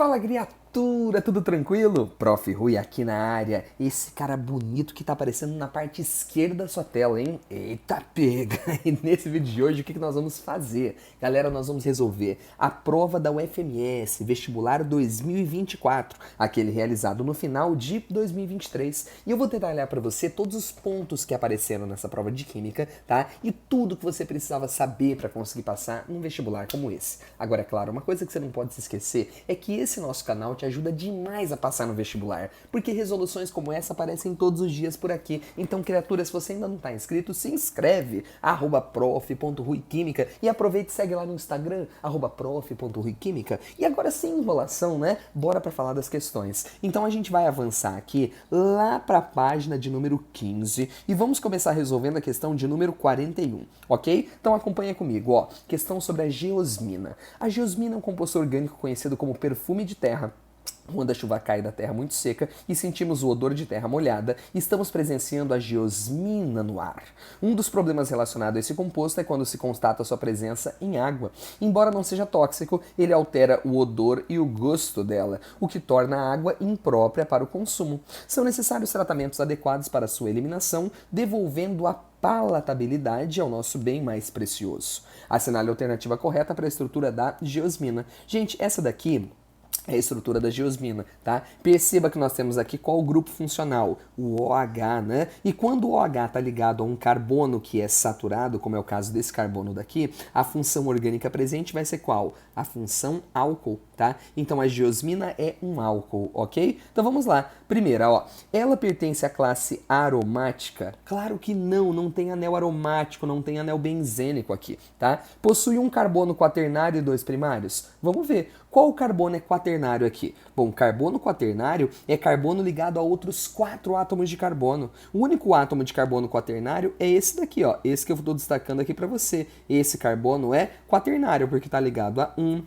Fala, criatura, tudo tranquilo? Prof. Rui aqui na área. Esse cara bonito que tá aparecendo na parte esquerda da sua tela, hein? Eita pega! E nesse vídeo de hoje, o que nós vamos fazer? Galera, nós vamos resolver a prova da UFMS, Vestibular 2024, aquele realizado no final de 2023. E eu vou detalhar para você todos os pontos que apareceram nessa prova de Química, tá? E tudo que você precisava saber para conseguir passar num vestibular como esse. Agora, é claro, uma coisa que você não pode se esquecer é que esse nosso canal te ajuda demais a passar no vestibular, porque resoluções como essa aparecem todos os dias por aqui. Então, criatura, se você ainda não está inscrito, se inscreve, @prof.ruiquímica, e aproveita e segue lá no Instagram, @prof.ruiquímica. E agora, sem enrolação, né? Bora para falar das questões. Então, a gente vai avançar aqui lá para a página de número 15 e vamos começar resolvendo a questão de número 41, ok? Então, acompanha comigo, ó. Questão sobre a geosmina. A geosmina é um composto orgânico conhecido como perfume de terra. Quando a chuva cai da terra muito seca e sentimos o odor de terra molhada, estamos presenciando a geosmina no ar. Um dos problemas relacionados a esse composto é quando se constata sua presença em água. Embora não seja tóxico, ele altera o odor e o gosto dela, o que torna a água imprópria para o consumo. São necessários tratamentos adequados para sua eliminação, devolvendo a palatabilidade ao nosso bem mais precioso. Assinale a alternativa correta para a estrutura da geosmina. Gente, essa daqui é a estrutura da geosmina, tá? Perceba que nós temos aqui qual o grupo funcional, o OH, né? E quando o OH está ligado a um carbono que é saturado, como é o caso desse carbono daqui, a função orgânica presente vai ser qual? A função álcool, tá? Então a geosmina é um álcool, ok? Então vamos lá. Primeira, ó, ela pertence à classe aromática? Claro que não, não tem anel aromático, não tem anel benzênico aqui, tá? Possui um carbono quaternário e dois primários? Vamos ver. Qual carbono é quaternário aqui? Bom, carbono quaternário é carbono ligado a outros 4 átomos de carbono. O único átomo de carbono quaternário é esse daqui, ó. Esse que eu estou destacando aqui para você. Esse carbono é quaternário porque está ligado a 1,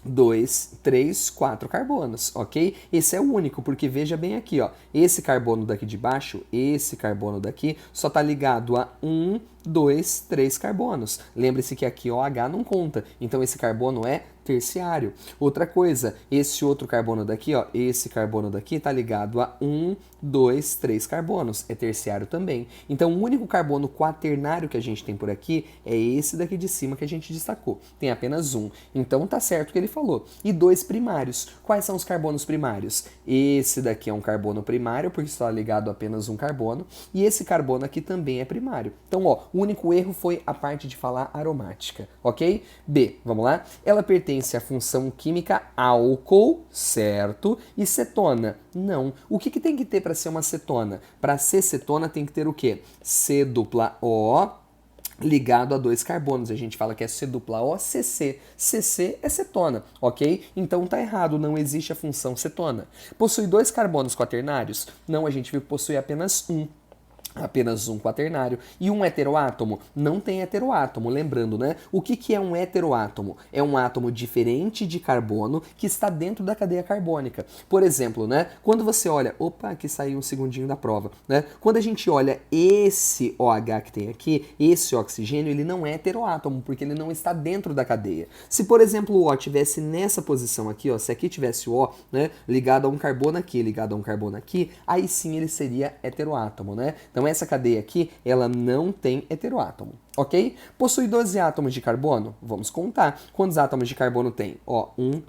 2, 3, 4 carbonos, ok? Esse é o único, porque veja bem aqui, ó. Esse carbono daqui de baixo, esse carbono daqui, só está ligado a 1, 2, 3 carbonos. Lembre-se que aqui OH não conta, então esse carbono é terciário. Outra coisa, esse outro carbono daqui, ó, esse carbono daqui está ligado a 1, 2, 3 carbonos, é terciário também. Então o único carbono quaternário que a gente tem por aqui é esse daqui de cima que a gente destacou. Tem apenas um. Então tá certo o que ele falou. E dois primários. Quais são os carbonos primários? Esse daqui é um carbono primário, porque está ligado a apenas um carbono, e esse carbono aqui também é primário. Então, ó, o único erro foi a parte de falar aromática, ok? B, vamos lá? Ela pertence à função química álcool, certo? E cetona, não. O que tem que ter para ser uma cetona? Para ser cetona tem que ter o quê? C dupla O ligado a dois carbonos. A gente fala que é C dupla O, CC. CC é cetona, ok? Então tá errado, não existe a função cetona. Possui dois carbonos quaternários? Não, a gente viu que possui apenas um. Apenas um quaternário. E um heteroátomo? Não tem heteroátomo, lembrando, né? O que é um heteroátomo? É um átomo diferente de carbono que está dentro da cadeia carbônica. Por exemplo, né? Quando você olha... Opa, aqui saiu um segundinho da prova, né? Quando a gente olha esse OH que tem aqui, esse oxigênio, ele não é heteroátomo, porque ele não está dentro da cadeia. Se, por exemplo, o O estivesse nessa posição aqui, ó, se aqui tivesse o O, né, ligado a um carbono aqui, ligado a um carbono aqui, aí sim ele seria heteroátomo, né? Então essa cadeia aqui, ela não tem heteroátomo, ok? Possui 12 átomos de carbono? Vamos contar. Quantos átomos de carbono tem? Ó, 1,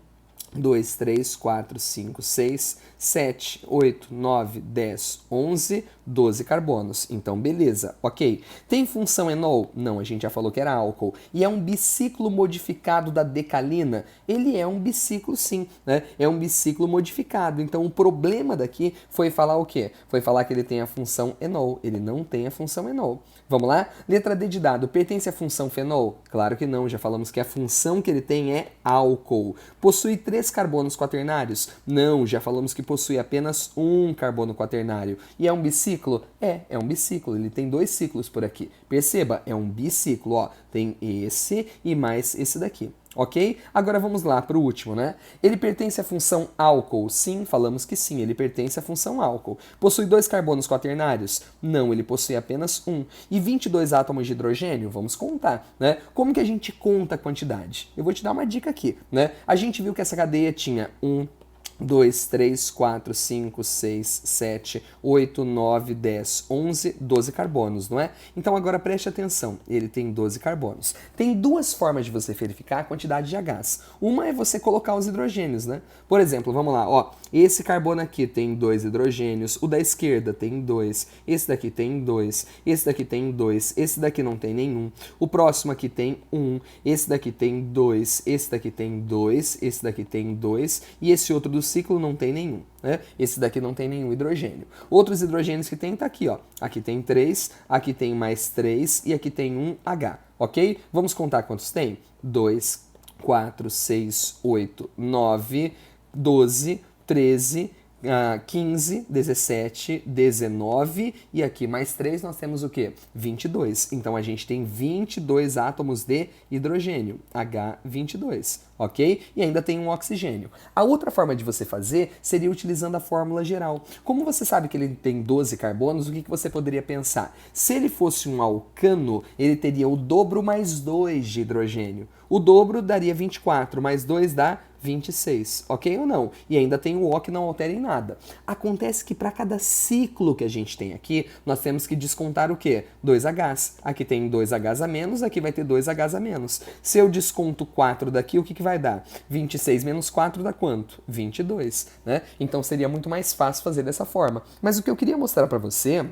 2, 3, 4, 5, 6, 7, 8, 9, 10, 11, 12 carbonos. Então, beleza, ok. Tem função enol? Não, a gente já falou que era álcool. E é um biciclo modificado da decalina? Ele é um biciclo, sim, né? É um biciclo modificado. Então, o problema daqui foi falar o quê? Foi falar que ele tem a função enol. Ele não tem a função enol. Vamos lá? Letra D de dado. Pertence à função fenol? Claro que não, já falamos que a função que ele tem é álcool. Possui 3 carbonos quaternários? Não, já falamos que possui apenas um carbono quaternário. E é um biciclo? É um biciclo. Ele tem 2 ciclos por aqui. Perceba, é um biciclo, ó. Tem esse e mais esse daqui. Ok? Agora vamos lá para o último, né? Ele pertence à função álcool? Sim, falamos que sim, ele pertence à função álcool. Possui 2 carbonos quaternários? Não, ele possui apenas um. E 22 átomos de hidrogênio? Vamos contar, né? Como que a gente conta a quantidade? Eu vou te dar uma dica aqui, né? A gente viu que essa cadeia tinha 1, 2, 3, 4, 5, 6, 7, 8, 9, 10, 11, 12 carbonos, não é? Então agora preste atenção, ele tem 12 carbonos. Tem duas formas de você verificar a quantidade de Hs. Uma é você colocar os hidrogênios, né? Por exemplo, vamos lá, ó, esse carbono aqui tem 2 hidrogênios, o da esquerda tem 2, esse daqui tem 2, esse daqui tem 2, esse daqui não tem nenhum, o próximo aqui tem 1, esse daqui tem 2, esse daqui tem 2, esse daqui tem 2 e esse outro do ciclo não tem nenhum, né? Esse daqui não tem nenhum hidrogênio. Outros hidrogênios que tem tá aqui, ó. Aqui tem 3, aqui tem mais 3 e aqui tem um H, ok? Vamos contar quantos tem? 2, 4, 6, 8, 9, 12, 13, 15, 17, 19 e aqui mais 3 nós temos o quê? 22. Então a gente tem 22 átomos de hidrogênio, H22, ok? E ainda tem um oxigênio. A outra forma de você fazer seria utilizando a fórmula geral. Como você sabe que ele tem 12 carbonos, o que você poderia pensar? Se ele fosse um alcano, ele teria o dobro mais 2 de hidrogênio. O dobro daria 24, mais 2 dá 26, ok ou não? E ainda tem o O que não altera em nada. Acontece que para cada ciclo que a gente tem aqui, nós temos que descontar o quê? 2Hs. Aqui tem 2Hs a menos, aqui vai ter 2Hs a menos. Se eu desconto 4 daqui, o que vai dar? 26 menos 4 dá quanto? 22, né? Então seria muito mais fácil fazer dessa forma. Mas o que eu queria mostrar para você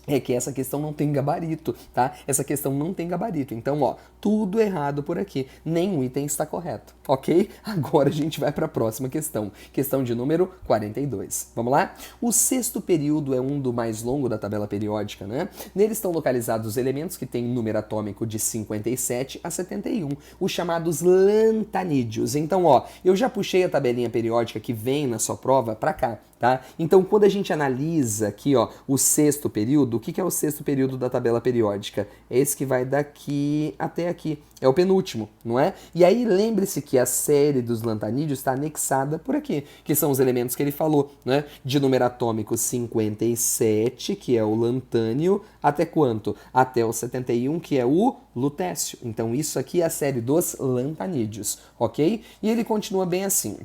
é que essa questão não tem gabarito, tá? Essa questão não tem gabarito. Então, ó, tudo errado por aqui. Nenhum item está correto, ok? Agora a gente vai para a próxima questão. Questão de número 42. Vamos lá? O sexto período é um do mais longo da tabela periódica, né? Nele estão localizados os elementos que têm número atômico de 57 a 71, os chamados lantanídeos. Então, ó, eu já puxei a tabelinha periódica que vem na sua prova para cá, tá? Então, quando a gente analisa aqui, ó, o sexto período, o que é o sexto período da tabela periódica? É esse que vai daqui até aqui. É o penúltimo, não é? E aí, lembre-se que a série dos lantanídeos está anexada por aqui, que são os elementos que ele falou, né? De número atômico 57, que é o lantânio, até quanto? Até o 71, que é o lutécio. Então, isso aqui é a série dos lantanídeos, ok? E ele continua bem assim.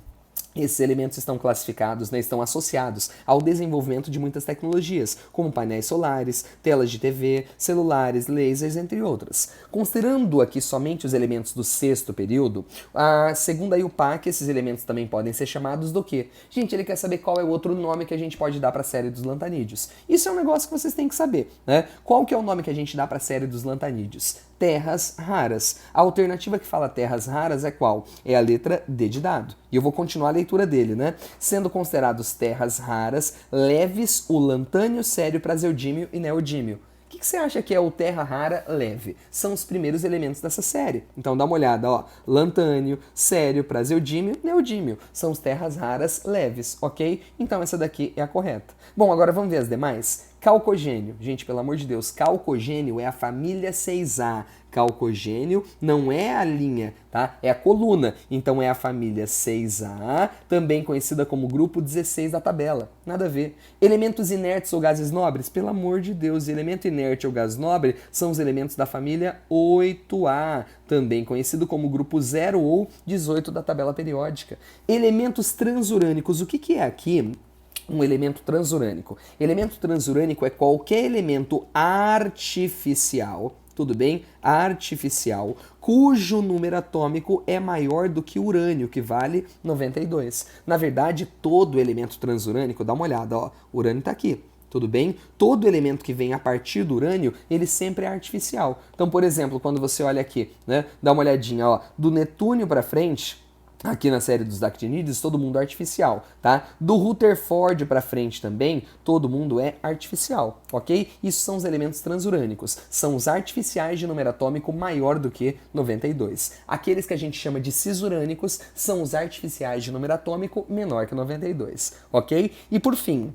Esses elementos estão classificados, né, estão associados ao desenvolvimento de muitas tecnologias, como painéis solares, telas de TV, celulares, lasers, entre outras. Considerando aqui somente os elementos do sexto período, segundo a IUPAC, esses elementos também podem ser chamados do quê? Gente, ele quer saber qual é o outro nome que a gente pode dar para a série dos lantanídeos. Isso é um negócio que vocês têm que saber, né? Qual que é o nome que a gente dá para a série dos lantanídeos? Terras raras. A alternativa que fala terras raras é qual? É a letra D de dado. E eu vou continuar a leitura dele, né? Sendo considerados terras raras, leves, o lantânio, sério, praseodímio e neodímio. O que você acha que é o terra rara leve? São os primeiros elementos dessa série. Então dá uma olhada, ó. Lantânio, sério, praseodímio, neodímio. São os terras raras leves, ok? Então essa daqui é a correta. Bom, agora vamos ver as demais? Calcogênio. Gente, pelo amor de Deus, calcogênio é a família 6A. Calcogênio não é a linha, tá? É a coluna. Então é a família 6A, também conhecida como grupo 16 da tabela. Nada a ver. Elementos inertes ou gases nobres? Pelo amor de Deus, elemento inerte ou gás nobre são os elementos da família 8A, também conhecido como grupo 0 ou 18 da tabela periódica. Elementos transurânicos, o que é aqui? Um elemento transurânico. Elemento transurânico é qualquer elemento artificial, tudo bem? Artificial, cujo número atômico é maior do que urânio, que vale 92. Na verdade, todo elemento transurânico, dá uma olhada, ó, o urânio está aqui. Tudo bem? Todo elemento que vem a partir do urânio, ele sempre é artificial. Então, por exemplo, quando você olha aqui, né, dá uma olhadinha, ó, do Netúnio para frente, aqui na série dos actinídeos, todo mundo é artificial, tá? Do Rutherford para frente também, todo mundo é artificial, ok? Isso são os elementos transurânicos, são os artificiais de número atômico maior do que 92. Aqueles que a gente chama de cisurânicos são os artificiais de número atômico menor que 92, ok? E por fim,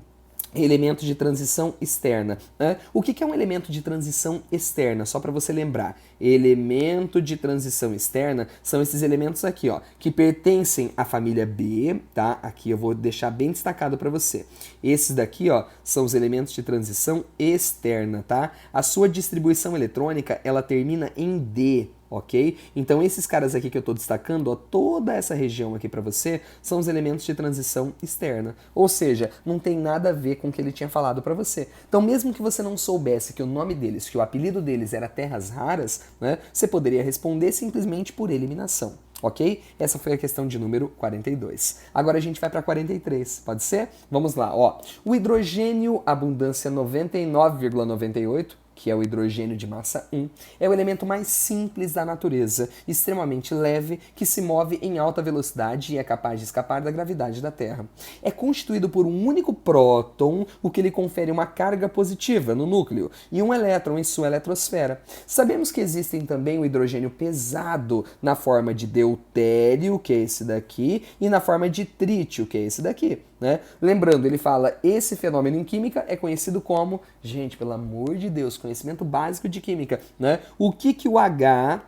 elementos de transição externa. Né? O que é um elemento de transição externa? Só para você lembrar. Elemento de transição externa são esses elementos aqui, ó, que pertencem à família B, tá? Aqui eu vou deixar bem destacado para você. Esses daqui, ó, são os elementos de transição externa, tá? A sua distribuição eletrônica, ela termina em D. ok? Então esses caras aqui que eu estou destacando, ó, toda essa região aqui para você, são os elementos de transição externa. Ou seja, não tem nada a ver com o que ele tinha falado para você. Então mesmo que você não soubesse que o nome deles, que o apelido deles era terras raras, né, você poderia responder simplesmente por eliminação. Ok? Essa foi a questão de número 42. Agora a gente vai para 43, pode ser? Vamos lá, ó. O hidrogênio, abundância 99,98, que é o hidrogênio de massa 1, é o elemento mais simples da natureza, extremamente leve, que se move em alta velocidade e é capaz de escapar da gravidade da Terra. É constituído por um único próton, o que lhe confere uma carga positiva no núcleo e um elétron em sua eletrosfera. Sabemos que existem também o hidrogênio pesado na forma de deutério, que é esse daqui, e na forma de trítio, que é esse daqui. Né? Lembrando, ele fala, esse fenômeno em química é conhecido como, gente, pelo amor de Deus, conhecimento básico de química, né? O que o H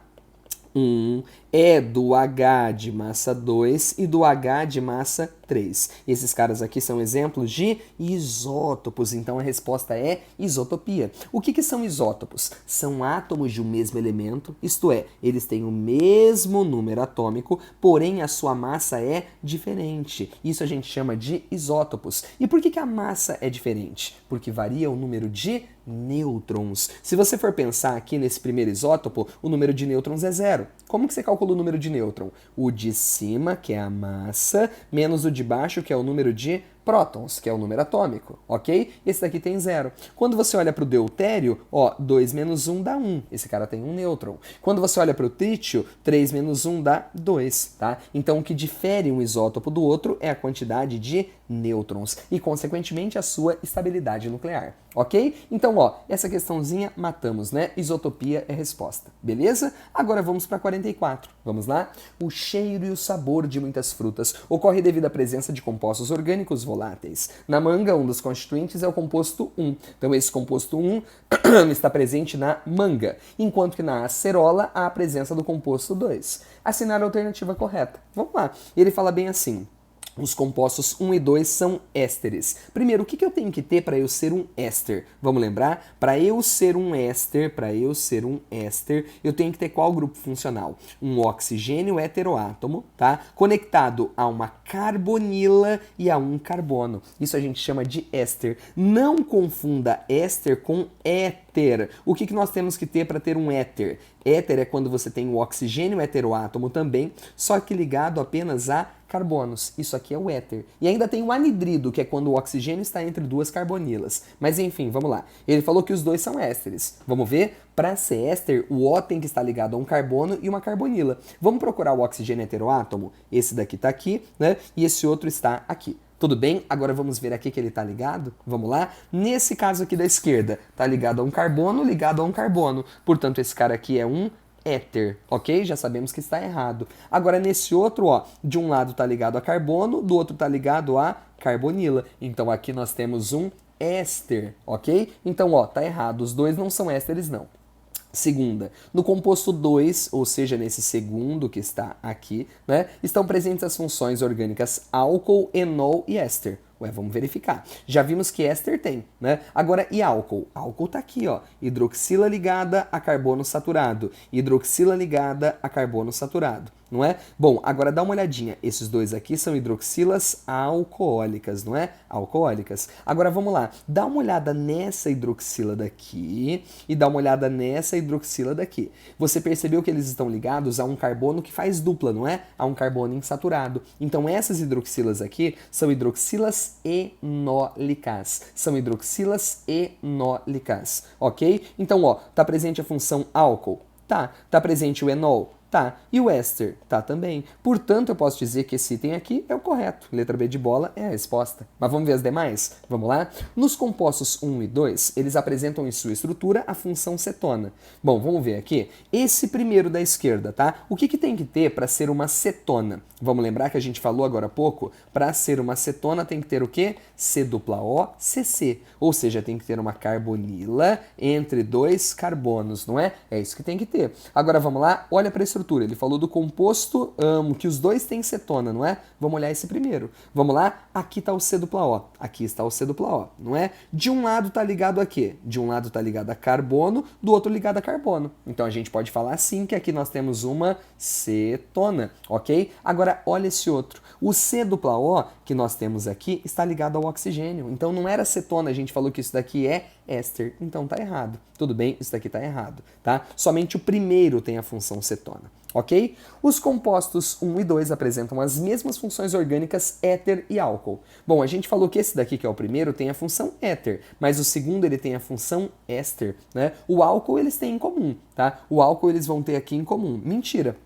é do H de massa 2 e do H de massa 3. Esses caras aqui são exemplos de isótopos, então a resposta é isotopia. O que são isótopos? São átomos de um mesmo elemento, isto é, eles têm o mesmo número atômico, porém a sua massa é diferente. Isso a gente chama de isótopos. E por que a massa é diferente? Porque varia o número de nêutrons. Se você for pensar aqui nesse primeiro isótopo, o número de nêutrons é 0. Como que você calcula o número de nêutron? O de cima, que é a massa, menos o de baixo, que é o número de prótons, que é o número atômico, ok? Esse daqui tem 0. Quando você olha para o deutério, ó, 2 menos 1 dá 1. Esse cara tem um nêutron. Quando você olha para o trítio, 3 menos 1 dá 2, tá? Então o que difere um isótopo do outro é a quantidade de nêutrons e, consequentemente, a sua estabilidade nuclear, ok? Então, ó, essa questãozinha matamos, né? Isotopia é resposta, beleza? Agora vamos para 44. Vamos lá? O cheiro e o sabor de muitas frutas ocorre devido à presença de compostos orgânicos voláteis. Na manga, um dos constituintes é o composto 1. Então, esse composto 1 está presente na manga, enquanto que na acerola há a presença do composto 2. Assinar a alternativa correta. Vamos lá. Ele fala bem assim. Os compostos 1 e 2 são ésteres. Primeiro, o que eu tenho que ter para eu ser um éster? Vamos lembrar? Para eu ser um éster, eu tenho que ter qual grupo funcional? Um oxigênio heteroátomo, tá? Conectado a uma carbonila e a um carbono. Isso a gente chama de éster. Não confunda éster com éter. O que nós temos que ter para ter um éter? Éter é quando você tem o oxigênio heteroátomo também, só que ligado apenas a carbonos. Isso aqui é o éter. E ainda tem o anidrido, que é quando o oxigênio está entre duas carbonilas. Mas enfim, vamos lá. Ele falou que os dois são ésteres. Vamos ver? Para ser éster, o O tem que estar ligado a um carbono e uma carbonila. Vamos procurar o oxigênio heteroátomo? Esse daqui está aqui, né? E esse outro está aqui. Tudo bem? Agora vamos ver aqui que ele está ligado? Vamos lá? Nesse caso aqui da esquerda, está ligado a um carbono, ligado a um carbono. Portanto, esse cara aqui é um éter, ok? Já sabemos que está errado. Agora, nesse outro, ó, de um lado está ligado a carbono, do outro está ligado a carbonila. Então, aqui nós temos um éster, ok? Então, ó, tá errado. Os dois não são ésteres, não. Segunda, no composto 2, ou seja, nesse segundo que está aqui, né, estão presentes as funções orgânicas álcool, enol e éster. Ué, vamos verificar. Já vimos que éster tem, né? Agora, e álcool? Álcool tá aqui, ó. Hidroxila ligada a carbono saturado. Hidroxila ligada a carbono saturado, não é? Bom, agora dá uma olhadinha. Esses dois aqui são hidroxilas alcoólicas, não é? Alcoólicas. Agora, vamos lá. Dá uma olhada nessa hidroxila daqui e dá uma olhada nessa hidroxila daqui. Você percebeu que eles estão ligados a um carbono que faz dupla, não é? A um carbono insaturado. Então, essas hidroxilas aqui são hidroxilas enólicas. São hidroxilas enólicas, ok? Então, ó, tá presente a função álcool? Tá. Tá presente o enol? Tá. E o éster? Tá também. Portanto, eu posso dizer que esse item aqui é o correto. Letra B de bola é a resposta. Mas vamos ver as demais? Vamos lá? Nos compostos 1 e 2, eles apresentam em sua estrutura a função cetona. Bom, vamos ver aqui. Esse primeiro da esquerda, tá? O que tem que ter para ser uma cetona? Vamos lembrar que a gente falou agora há pouco? Para ser uma cetona tem que ter o quê? C-O-C-C. Ou seja, tem que ter uma carbonila entre dois carbonos, não é? É isso que tem que ter. Agora vamos lá? Olha para esse estrutura? Ele falou do composto que os dois têm cetona, não é? Vamos olhar esse primeiro. Vamos lá? Aqui está o C dupla O. Aqui está o C dupla O, não é? De um lado está ligado a quê? De um lado está ligado a carbono, do outro ligado a carbono. Então a gente pode falar assim que aqui nós temos uma cetona, ok? Agora olha esse outro. O C dupla O que nós temos aqui está ligado ao oxigênio. Então não era cetona, a gente falou que isso daqui é éster. Então tá errado. Tudo bem, isso daqui tá errado, tá? Somente o primeiro tem a função cetona, ok? Os compostos 1 e 2 apresentam as mesmas funções orgânicas éter e álcool. Bom, a gente falou que esse daqui, que é o primeiro, tem a função éter, mas o segundo ele tem a função éster, né? O álcool eles têm em comum, tá? O álcool eles vão ter aqui em comum. Mentira!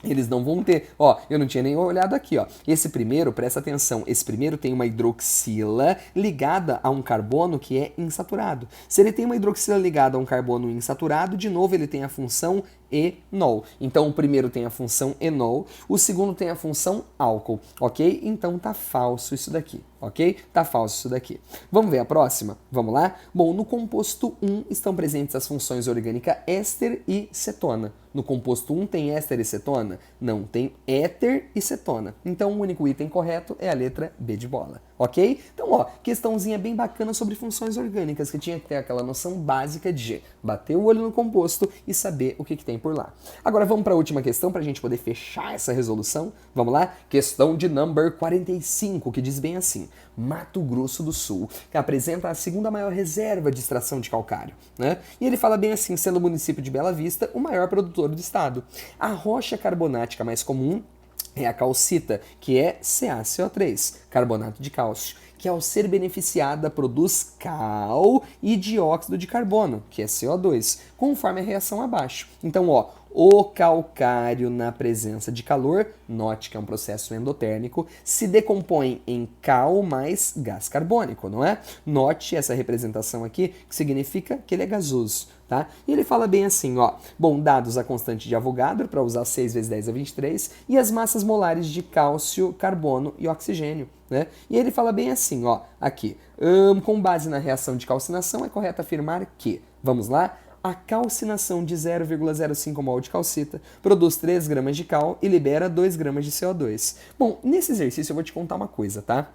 Eles não vão ter. Ó, eu não tinha nem olhado aqui, ó. Esse primeiro, presta atenção, esse primeiro tem uma hidroxila ligada a um carbono que é insaturado. Se ele tem uma hidroxila ligada a um carbono insaturado, de novo ele tem a função enol. Então o primeiro tem a função enol, o segundo tem a função álcool, ok? Então tá falso isso daqui, ok? Tá falso isso daqui. Vamos ver a próxima? Vamos lá? Bom, no composto 1 estão presentes as funções orgânicas éster e cetona. No composto 1 tem éster e cetona? Não, tem éter e cetona. Então o único item correto é a letra B de bola, ok? Então, ó, questãozinha bem bacana sobre funções orgânicas, que tinha que ter aquela noção básica de bater o olho no composto e saber o que tem por lá. Agora vamos para a última questão para a gente poder fechar essa resolução. Vamos lá? Questão de number 45, que diz bem assim: Mato Grosso do Sul, que apresenta a segunda maior reserva de extração de calcário, né? E ele fala bem assim, sendo o município de Bela Vista o maior produtor do estado. A rocha carbonática mais comum é a calcita, que é CaCO3, carbonato de cálcio, que ao ser beneficiada produz cal e dióxido de carbono, que é CO2, conforme a reação abaixo. Então, ó, o calcário na presença de calor, note que é um processo endotérmico, se decompõe em cal mais gás carbônico, não é? Note essa representação aqui, que significa que ele é gasoso, tá? E ele fala bem assim, ó, bom, dados a constante de Avogadro, para usar 6 vezes 10 a 23, e as massas molares de cálcio, carbono e oxigênio, né? E ele fala bem assim, ó, aqui, com base na reação de calcinação, é correto afirmar que, vamos lá, a calcinação de 0,05 mol de calcita produz 3 gramas de cal e libera 2 gramas de CO2. Bom, nesse exercício eu vou te contar uma coisa, tá?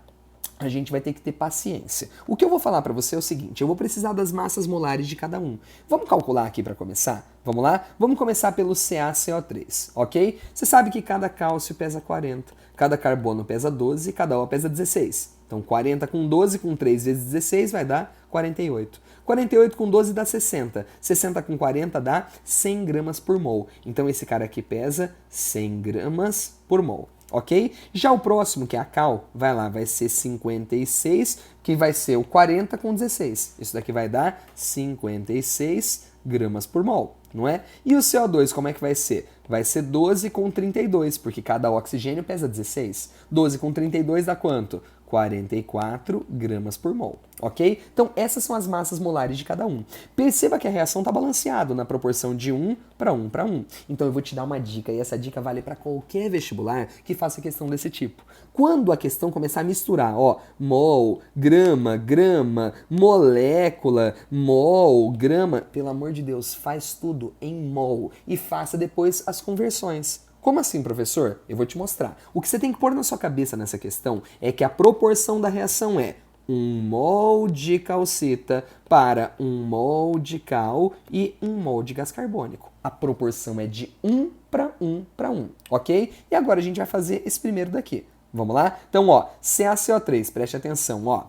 A gente vai ter que ter paciência. O que eu vou falar para você é o seguinte, eu vou precisar das massas molares de cada um. Vamos calcular aqui para começar? Vamos lá? Vamos começar pelo CaCO3, ok? Você sabe que cada cálcio pesa 40, cada carbono pesa 12 e cada O pesa 16. Então 40 com 12 com 3 vezes 16 vai dar 48. 48 com 12 dá 60. 60 com 40 dá 100 gramas por mol. Então esse cara aqui pesa 100 gramas por mol. Ok? Já o próximo, que é a cal, vai lá, vai ser 56, que vai ser o 40 com 16. Isso daqui vai dar 56 gramas por mol, não é? E o CO2, como é que vai ser? Vai ser 12 com 32, porque cada oxigênio pesa 16. 12 com 32 dá quanto? 44 gramas por mol, ok? Então essas são as massas molares de cada um. Perceba que a reação está balanceada na proporção de 1 para 1 para 1. Então eu vou te dar uma dica, e essa dica vale para qualquer vestibular que faça questão desse tipo. Quando a questão começar a misturar, ó, mol, grama, grama, molécula, mol, grama, pelo amor de Deus, faz tudo em mol e faça depois as conversões. Como assim, professor? Eu vou te mostrar. O que você tem que pôr na sua cabeça nessa questão é que a proporção da reação é 1 mol de calcita para 1 mol de cal e 1 mol de gás carbônico. A proporção é de 1 para 1 para 1, ok? E agora a gente vai fazer esse primeiro daqui. Vamos lá? Então, ó, CaCO3, preste atenção, ó.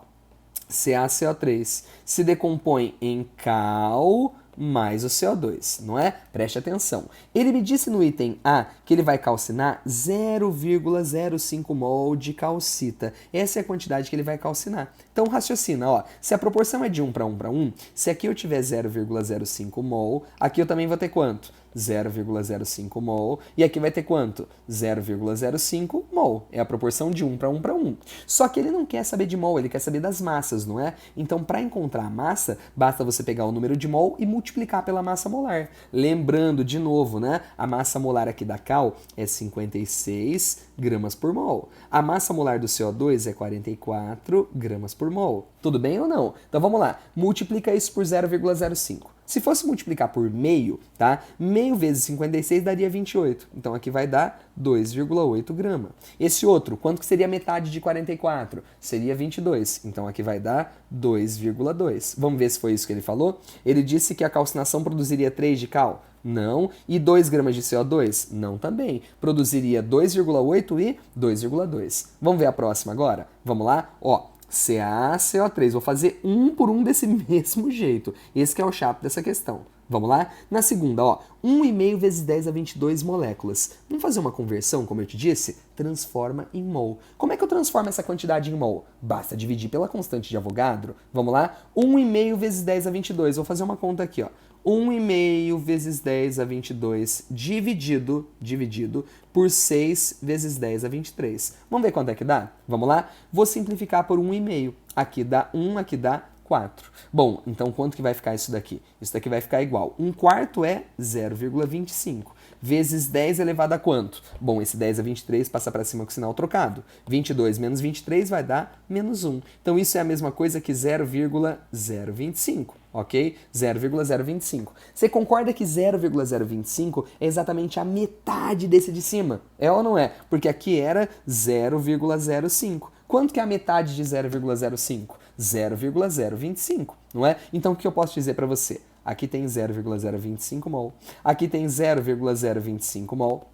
CaCO3 se decompõe em cal mais o CO2, não é? Preste atenção. Ele me disse no item A que ele vai calcinar 0,05 mol de calcita. Essa é a quantidade que ele vai calcinar. Então raciocina, ó, se a proporção é de 1 para 1 para 1, se aqui eu tiver 0,05 mol, aqui eu também vou ter quanto? 0,05 mol, e aqui vai ter quanto? 0,05 mol. É a proporção de 1 para 1 para 1. Só que ele não quer saber de mol, ele quer saber das massas, não é? Então, para encontrar a massa, basta você pegar o número de mol e multiplicar pela massa molar. Lembrando, de novo, né? A massa molar aqui da cal é 56 gramas por mol. A massa molar do CO2 é 44 gramas por mol. Tudo bem ou não? Então, vamos lá. Multiplica isso por 0,05. Se fosse multiplicar por meio, tá? Meio vezes 56 daria 28. Então aqui vai dar 2,8 grama. Esse outro, quanto que seria metade de 44? Seria 22. Então aqui vai dar 2,2. Vamos ver se foi isso que ele falou? Ele disse que a calcinação produziria 3 de cal? Não. E 2 gramas de CO2? Não também. Produziria 2,8 e 2,2. Vamos ver a próxima agora? Vamos lá? Ó, CaCO3. Vou fazer um por um desse mesmo jeito. Esse que é o chato dessa questão. Vamos lá? Na segunda, ó, 1,5 vezes 10 a 22 moléculas. Vamos fazer uma conversão, como eu te disse? Transforma em mol. Como é que eu transformo essa quantidade em mol? Basta dividir pela constante de Avogadro. Vamos lá? 1,5 vezes 10 a 22. Vou fazer uma conta aqui, ó. 1,5 vezes 10 a 22 dividido por 6 vezes 10 a 23. Vamos ver quanto é que dá? Vamos lá? Vou simplificar por 1,5. Aqui dá 1, aqui dá 4. Bom, então quanto que vai ficar isso daqui? Isso daqui vai ficar igual. 1/4 é 0,25. Vezes 10 elevado a quanto? Bom, esse 10 a 23 passa para cima com o sinal trocado. 22 menos 23 vai dar menos 1. Então isso é a mesma coisa que 0,025, ok? 0,025. Você concorda que 0,025 é exatamente a metade desse de cima? É ou não é? Porque aqui era 0,05. Quanto que é a metade de 0,05? 0,025, não é? Então o que eu posso dizer para você? Aqui tem 0,025 mol, aqui tem 0,025 mol,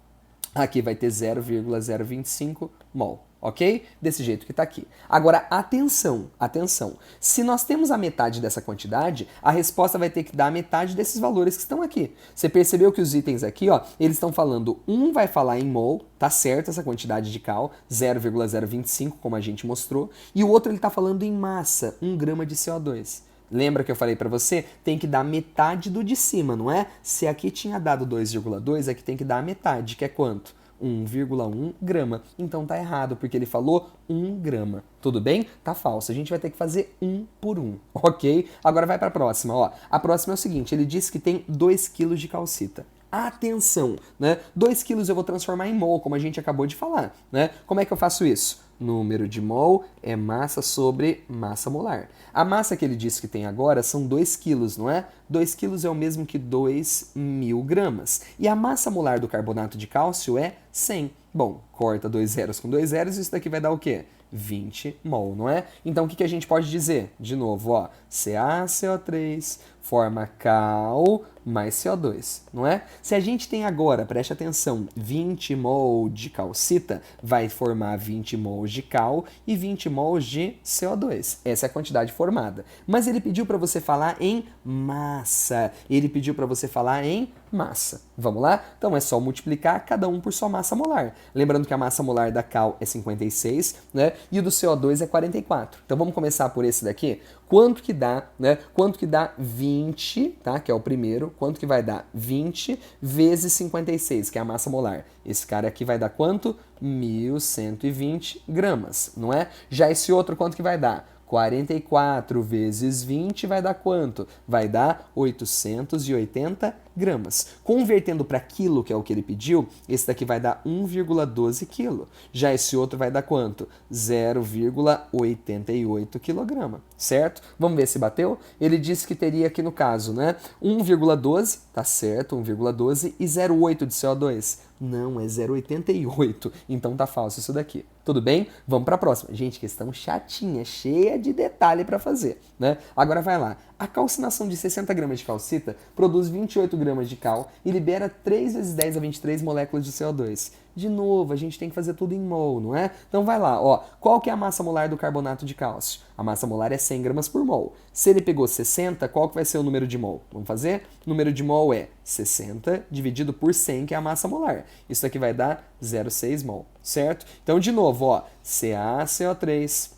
aqui vai ter 0,025 mol, ok? Desse jeito que está aqui. Agora, atenção, atenção. Se nós temos a metade dessa quantidade, a resposta vai ter que dar a metade desses valores que estão aqui. Você percebeu que os itens aqui, ó, eles estão falando, um vai falar em mol, tá certo essa quantidade de cal, 0,025, como a gente mostrou, e o outro ele está falando em massa, 1 grama de CO2. Lembra que eu falei para você? Tem que dar metade do de cima, não é? Se aqui tinha dado 2,2, aqui tem que dar a metade, que é quanto? 1,1 grama. Então tá errado, porque ele falou 1 grama. Tudo bem? Tá falso. A gente vai ter que fazer um por um, ok? Agora vai para a próxima. Ó. A próxima é o seguinte, ele disse que tem 2 kg de calcita. Atenção, né? 2 quilos eu vou transformar em mol, como a gente acabou de falar, né? Como é que eu faço isso? Número de mol é massa sobre massa molar. A massa que ele disse que tem agora são 2 quilos, não é? 2 quilos é o mesmo que 2.000 gramas. E a massa molar do carbonato de cálcio é 100. Bom, corta 2 zeros com 2 zeros, isso daqui vai dar o quê? 20 mol, não é? Então o que a gente pode dizer? De novo, ó, CaCO3 forma cal mais CO2, não é? Se a gente tem agora, preste atenção, 20 mol de calcita, vai formar 20 mols de cal e 20 mols de CO2. Essa é a quantidade formada. Mas ele pediu para você falar em massa. Ele pediu para você falar em massa. Vamos lá? Então é só multiplicar cada um por sua massa molar. Lembrando que a massa molar da cal é 56, né? E o do CO2 é 44. Então vamos começar por esse daqui. Quanto que dá, né? Quanto que dá 20, tá? Que é o primeiro. Quanto que vai dar 20 vezes 56, que é a massa molar. Esse cara aqui vai dar quanto? 1.120 gramas, não é? Já esse outro, quanto que vai dar? 44 vezes 20 vai dar quanto? Vai dar 880 gramas. Convertendo para quilo, que é o que ele pediu, esse daqui vai dar 1,12 quilo. Já esse outro vai dar quanto? 0,88 quilograma, certo? Vamos ver se bateu? Ele disse que teria aqui no caso, né? 1,12, tá certo, 1,12 e 0,8 de CO2. Não, é 0,88. Então tá falso isso daqui. Tudo bem? Vamos para a próxima. Gente, questão chatinha, cheia de detalhe para fazer, né? Agora vai lá. A calcinação de 60 gramas de calcita produz 28 gramas de cal e libera 3 vezes 10 a 23 moléculas de CO2. De novo, a gente tem que fazer tudo em mol, não é? Então vai lá, ó. Qual que é a massa molar do carbonato de cálcio? A massa molar é 100 gramas por mol. Se ele pegou 60, qual que vai ser o número de mol? Vamos fazer? O número de mol é 60 dividido por 100, que é a massa molar. Isso aqui vai dar 0,6 mol, certo? Então, de novo, ó. CaCO3.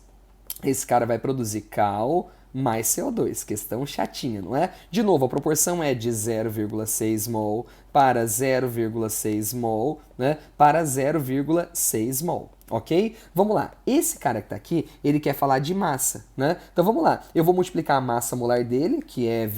Esse cara vai produzir cal mais CO2. Questão chatinha, não é? De novo, a proporção é de 0,6 mol para 0,6 mol, né? Para 0,6 mol. Ok? Vamos lá. Esse cara que tá aqui, ele quer falar de massa, né? Então vamos lá. Eu vou multiplicar a massa molar dele, que é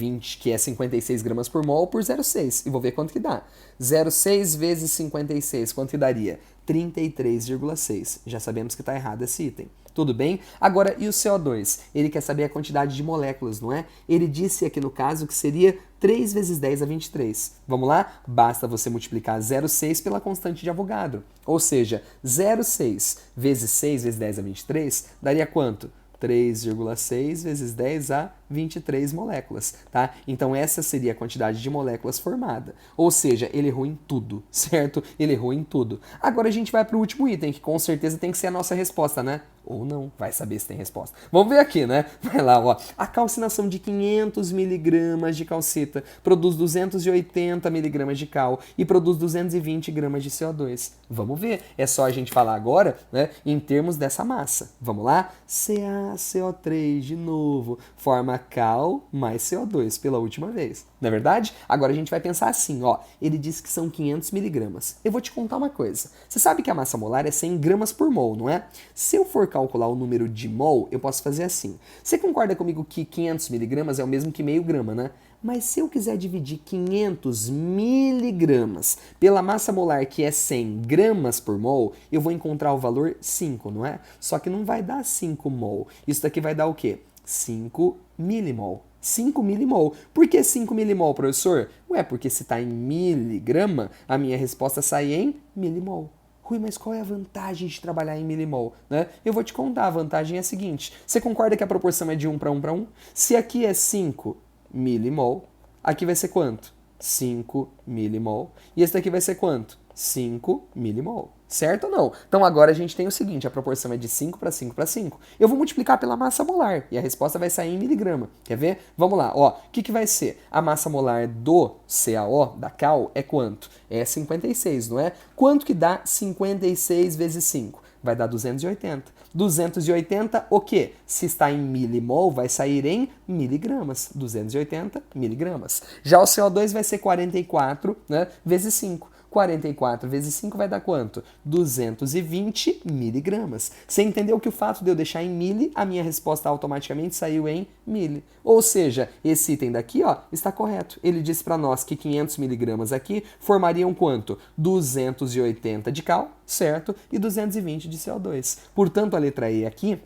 56 gramas por mol, por 0,6. E vou ver quanto que dá. 0,6 vezes 56, quanto que daria? 33,6. Já sabemos que está errado esse item. Tudo bem? Agora, e o CO2? Ele quer saber a quantidade de moléculas, não é? Ele disse aqui no caso que seria 3 vezes 10 é 23. Vamos lá? Basta você multiplicar 0,6 pela constante de Avogadro. Ou seja, 0,6 vezes 6 vezes 10 a 23 daria quanto? 3,6 vezes 10 a 23 moléculas, tá? Então essa seria a quantidade de moléculas formada. Ou seja, ele errou em tudo, certo? Ele errou em tudo. Agora a gente vai para o último item, que com certeza tem que ser a nossa resposta, né? Ou não, vai saber se tem resposta. Vamos ver aqui, né? Vai lá, ó. A calcinação de 500 miligramas de calcita produz 280 miligramas de cal e produz 220 gramas de CO2. Vamos ver. É só a gente falar agora, né, em termos dessa massa. Vamos lá? CaCO3 de novo forma cal mais CO2 pela última vez. Não é verdade? Agora a gente vai pensar assim, ó. Ele disse que são 500 miligramas. Eu vou te contar uma coisa. Você sabe que a massa molar é 100 gramas por mol, não é? Se eu for calcular o número de mol, eu posso fazer assim. Você concorda comigo que 500 miligramas é o mesmo que meio grama, né? Mas se eu quiser dividir 500 miligramas pela massa molar, que é 100 gramas por mol, eu vou encontrar o valor 5, não é? Só que não vai dar 5 mol. Isso daqui vai dar o quê? 5 milimol. 5 milimol. Por que 5 milimol, professor? Ué, porque se está em miligrama, a minha resposta sai em milimol. Rui, mas qual é a vantagem de trabalhar em milimol, né? Eu vou te contar, a vantagem é a seguinte. Você concorda que a proporção é de 1 para 1 para 1? Se aqui é 5 milimol, aqui vai ser quanto? 5 milimol. E esse daqui vai ser quanto? 5 milimol. Certo ou não? Então agora a gente tem o seguinte, a proporção é de 5 para 5 para 5. Eu vou multiplicar pela massa molar e a resposta vai sair em miligrama. Quer ver? Vamos lá, ó. O que vai ser? A massa molar do CaO, da cal, é quanto? É 56, não é? Quanto que dá 56 vezes 5? Vai dar 280. 280 o quê? Se está em milimol, vai sair em miligramas. 280 miligramas. Já o CO2 vai ser 44, né, vezes 5. 44 vezes 5 vai dar quanto? 220 miligramas. Você entendeu que o fato de eu deixar em mili, a minha resposta automaticamente saiu em mili. Ou seja, esse item daqui, ó, está correto. Ele disse para nós que 500 miligramas aqui formariam quanto? 280 de cal, certo? E 220 de CO2. Portanto, a letra E aqui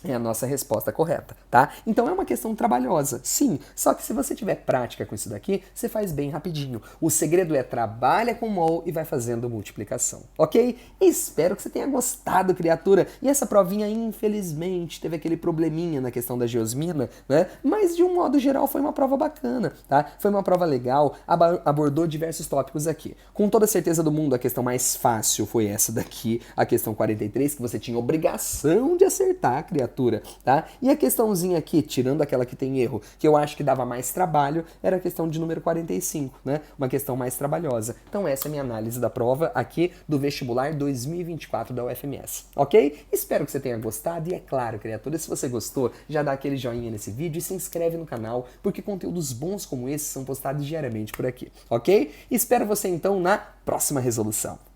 é a nossa resposta correta, tá? Então é uma questão trabalhosa, sim, só que se você tiver prática com isso daqui, você faz bem rapidinho. O segredo é trabalha com mol e vai fazendo multiplicação, ok? Espero que você tenha gostado, criatura. E essa provinha, infelizmente, teve aquele probleminha na questão da geosmina, né? Mas de um modo geral foi uma prova bacana, tá? Foi uma prova legal, abordou diversos tópicos aqui. Com toda certeza do mundo, a questão mais fácil foi essa daqui, a questão 43, que você tinha obrigação de acertar, criatura. Tá? E a questãozinha aqui, tirando aquela que tem erro, que eu acho que dava mais trabalho, era a questão de número 45, né? Uma questão mais trabalhosa. Então essa é a minha análise da prova aqui do vestibular 2024 da UFMS, ok? Espero que você tenha gostado e é claro, criatura, se você gostou, já dá aquele joinha nesse vídeo e se inscreve no canal, porque conteúdos bons como esse são postados diariamente por aqui, ok? Espero você então na próxima resolução.